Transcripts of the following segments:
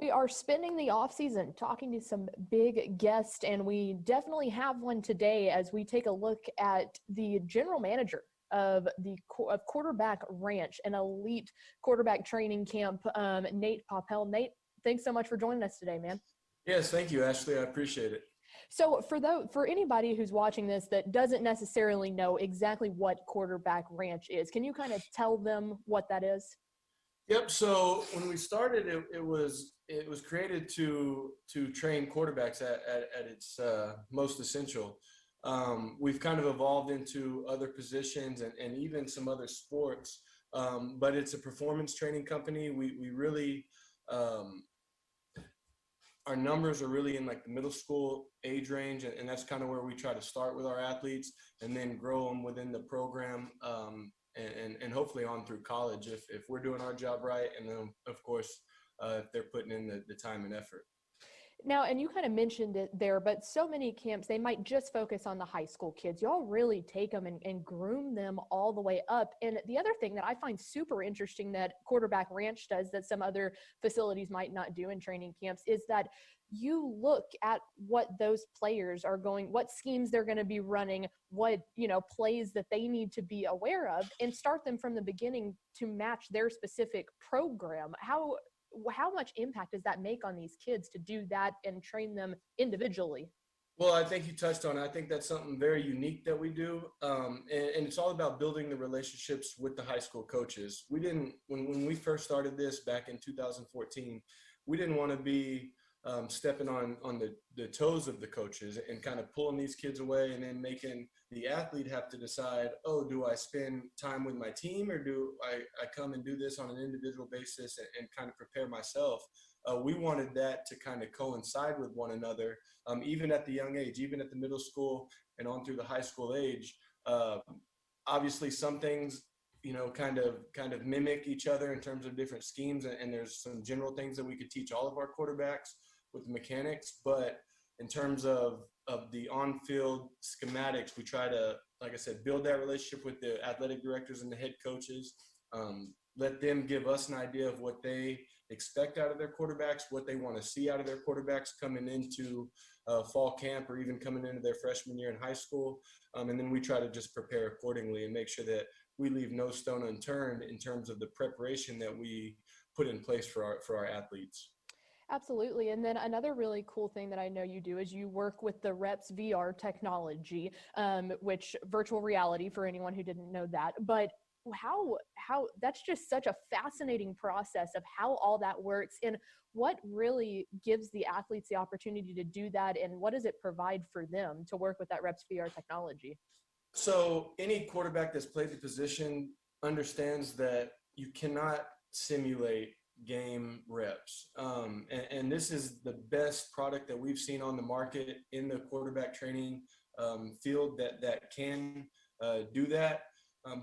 We are spending the off season talking to some big guests, and we definitely have one today as we take a look at the general manager of Quarterback Ranch, an elite quarterback training camp, Nate Poppell. Nate, thanks so much for joining us today, man. Yes, thank you, Ashley. I appreciate it. So for anybody who's watching this that doesn't necessarily know exactly what Quarterback Ranch is, can you kind of tell them what that is? Yep. So when we started, it was created to train quarterbacks at its most essential. We've kind of evolved into other positions and even some other sports, but it's a performance training company. We really our numbers are really in like the middle school age range, and that's kind of where we try to start with our athletes and then grow them within the program, and hopefully on through college if we're doing our job right, and then of course if they're putting in the time and effort. Now, and you kind of mentioned it there, but so many camps, they might just focus on the high school kids. Y'all really take them and groom them all the way up. And the other thing that I find super interesting that Quarterback Ranch does that some other facilities might not do in training camps is that you look at what those players are going, what schemes they're going to be running, what, plays that they need to be aware of, and start them from the beginning to match their specific program. How much impact does that make on these kids to do that and train them individually? Well, I think you touched on it. I think that's something very unique that we do, and it's all about building the relationships with the high school coaches. We didn't when we first started this back in 2014, we didn't want to be stepping on the toes of the coaches and kind of pulling these kids away and then making the athlete have to decide, oh, do I spend time with my team or do I come and do this on an individual basis and kind of prepare myself? We wanted that to kind of coincide with one another, even at the young age, even at the middle school and on through the high school age. Obviously, some things kind of mimic each other in terms of different schemes, and there's some general things that we could teach all of our quarterbacks with mechanics, but in terms of the on-field schematics, we try to, like I said, build that relationship with the athletic directors and the head coaches, let them give us an idea of what they expect out of their quarterbacks, what they want to see out of their quarterbacks coming into fall camp or even coming into their freshman year in high school. And then we try to just prepare accordingly and make sure that we leave no stone unturned in terms of the preparation that we put in place for our athletes. Absolutely. And then another really cool thing that I know you do is you work with the Reps VR technology, which virtual reality for anyone who didn't know that. But how that's just such a fascinating process of how all that works and what really gives the athletes the opportunity to do that, and what does it provide for them to work with that Reps VR technology? So any quarterback that's played the position understands that you cannot simulate game reps. And this is the best product that we've seen on the market in the quarterback training field that can do that.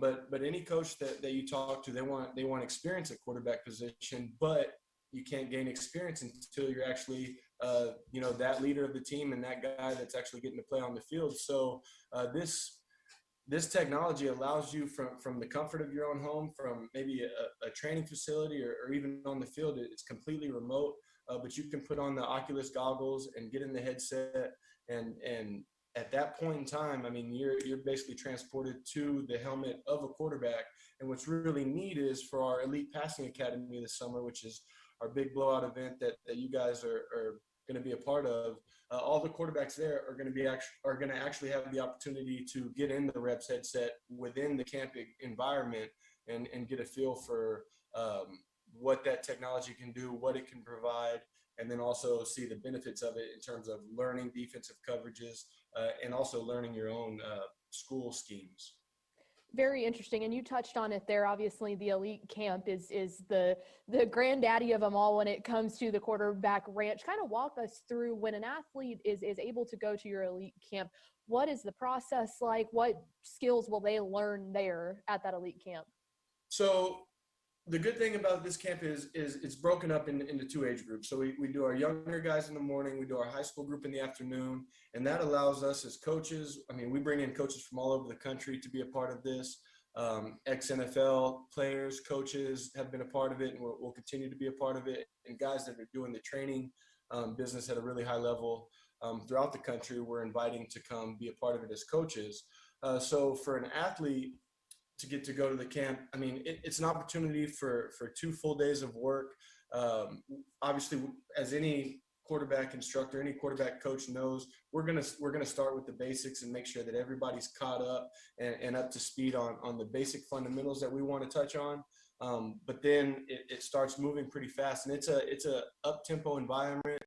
But any coach that you talk to, they want experience at quarterback position, but you can't gain experience until you're actually that leader of the team and that guy that's actually getting to play on the field. So this technology allows you from the comfort of your own home, from maybe a training facility or even on the field. It's completely remote, but you can put on the Oculus goggles and get in the headset, and at that point in time, I mean, you're basically transported to the helmet of a quarterback. And what's really neat is for our Elite Passing Academy this summer, which is our big blowout event that you guys are going to be a part of. All the quarterbacks there are going to actually have the opportunity to get in the Reps headset within the camp environment and get a feel for what that technology can do, what it can provide, and then also see the benefits of it in terms of learning defensive coverages and also learning your own school schemes. Very interesting. And you touched on it there. Obviously, the elite camp is the granddaddy of them all when it comes to the Quarterback Ranch. Kind of walk us through when an athlete is able to go to your elite camp. What is the process like? What skills will they learn there at that elite camp? So the good thing about this camp is it's broken up into two age groups. So we do our younger guys in the morning, we do our high school group in the afternoon, and that allows us as coaches, I mean, we bring in coaches from all over the country to be a part of this. Ex-NFL players, coaches have been a part of it, and will continue to be a part of it. And guys that are doing the training business at a really high level throughout the country, we're inviting to come be a part of it as coaches. So for an athlete to get to go to the camp, I mean, it's an opportunity for 2 full days of work. Obviously, as any quarterback instructor, any quarterback coach knows, we're gonna start with the basics and make sure that everybody's caught up and up to speed on the basic fundamentals that we want to touch on. But then it starts moving pretty fast, and it's a up-tempo environment.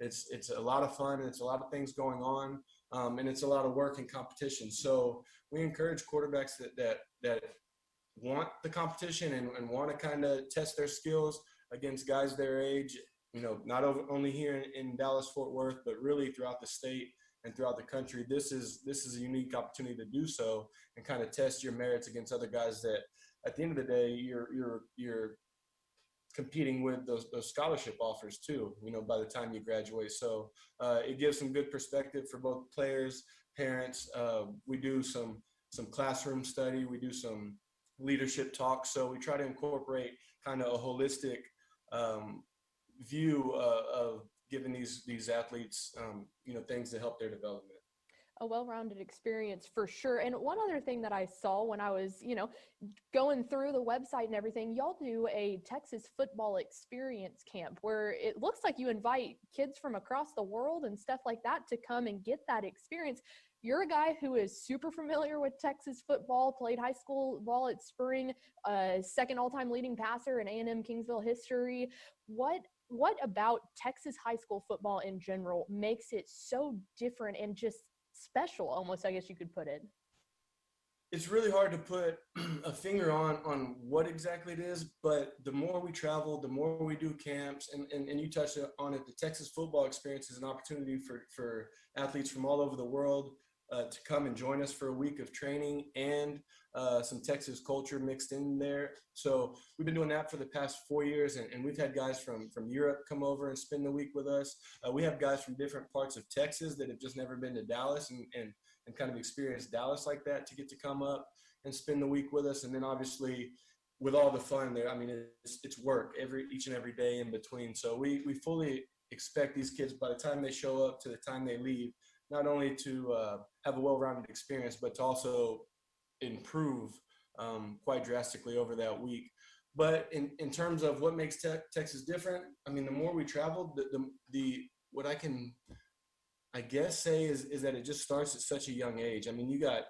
It's a lot of fun, and it's a lot of things going on, and it's a lot of work and competition. So we encourage quarterbacks that want the competition and want to kind of test their skills against guys their age, not only here in Dallas, Fort Worth, but really throughout the state and throughout the country. This is a unique opportunity to do so and kind of test your merits against other guys that at the end of the day, you're competing with those scholarship offers too, by the time you graduate. So it gives some good perspective for both players, parents. We do some classroom study. We do some leadership talks. So we try to incorporate kind of a holistic view of giving these athletes, things to help their development. A well-rounded experience for sure. And one other thing that I saw when I was, going through the website and everything, y'all do a Texas football experience camp where it looks like you invite kids from across the world and stuff like that to come and get that experience. You're a guy who is super familiar with Texas football, played high school ball at Spring, second all-time leading passer in A&M Kingsville history. What about Texas high school football in general makes it so different and just special, almost, I guess you could put it? It's really hard to put a finger on what exactly it is, but the more we travel, the more we do camps, and you touched on it, the Texas football experience is an opportunity for athletes from all over the world to come and join us for a week of training and some Texas culture mixed in there. So we've been doing that for the past 4 years, and we've had guys from Europe come over and spend the week with us. We have guys from different parts of Texas that have just never been to Dallas and kind of experienced Dallas like that to get to come up and spend the week with us. And then obviously with all the fun there, I mean, it's work each and every day in between. So we fully expect these kids, by the time they show up to the time they leave, not only to have a well-rounded experience, but to also improve quite drastically over that week. But in terms of what makes Texas different, I mean, the more we travel, what I can, I guess, say is that it just starts at such a young age. I mean, you got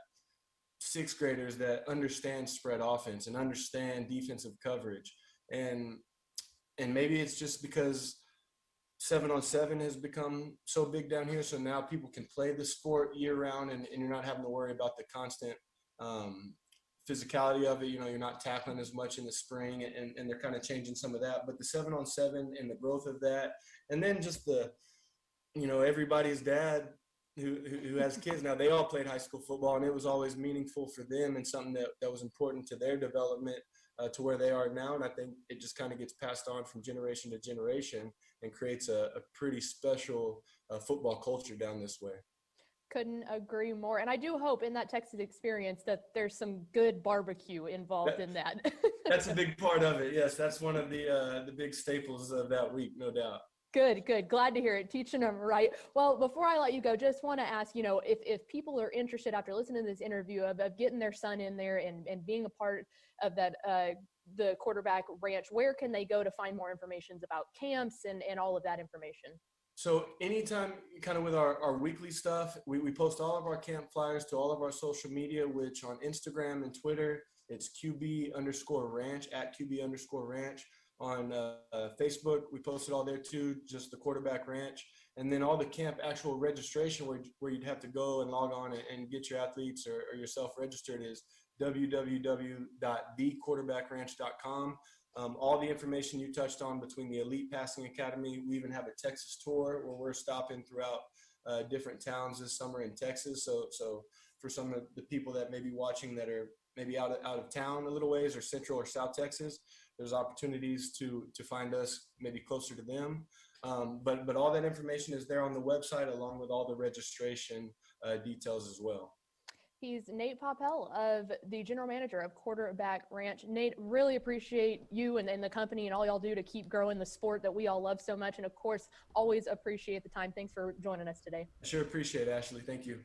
6th graders that understand spread offense and understand defensive coverage. And maybe it's just because 7-on-7 has become so big down here. So now people can play the sport year round, and you're not having to worry about the constant physicality of it. You're not tackling as much in the spring, and they're kind of changing some of that. But the 7-on-7 and the growth of that, and then just everybody's dad who has kids now, they all played high school football, and it was always meaningful for them and something that was important to their development to where they are now. And I think it just kind of gets passed on from generation to generation and creates a pretty special football culture down this way. Couldn't agree more. And I do hope in that Texas experience that there's some good barbecue involved in that. That's a big part of it. Yes, that's one of the big staples of that week, no doubt. Good. Glad to hear it. Teaching them right. Well, before I let you go, just want to ask, if people are interested after listening to this interview of getting their son in there and being a part of that, the quarterback ranch, where can they go to find more information about camps and all of that information? So anytime, kind of with our weekly stuff, we post all of our camp flyers to all of our social media, which on Instagram and Twitter, it's QB_ranch, @QB_ranch. On Facebook, we post it all there too, just the quarterback ranch. And then all the camp actual registration where you'd have to go and log on and get your athletes or yourself registered is www.thequarterbackranch.com. All the information you touched on between the Elite Passing Academy, we even have a Texas tour where we're stopping throughout different towns this summer in Texas. So for some of the people that may be watching that are maybe out of town a little ways, or Central or South Texas, there's opportunities to find us maybe closer to them. But all that information is there on the website, along with all the registration details as well. He's Nate Poppell, of the general manager of Quarterback Ranch. Nate, really appreciate you and the company and all y'all do to keep growing the sport that we all love so much. And of course, always appreciate the time. Thanks for joining us today. I sure appreciate it, Ashley. Thank you.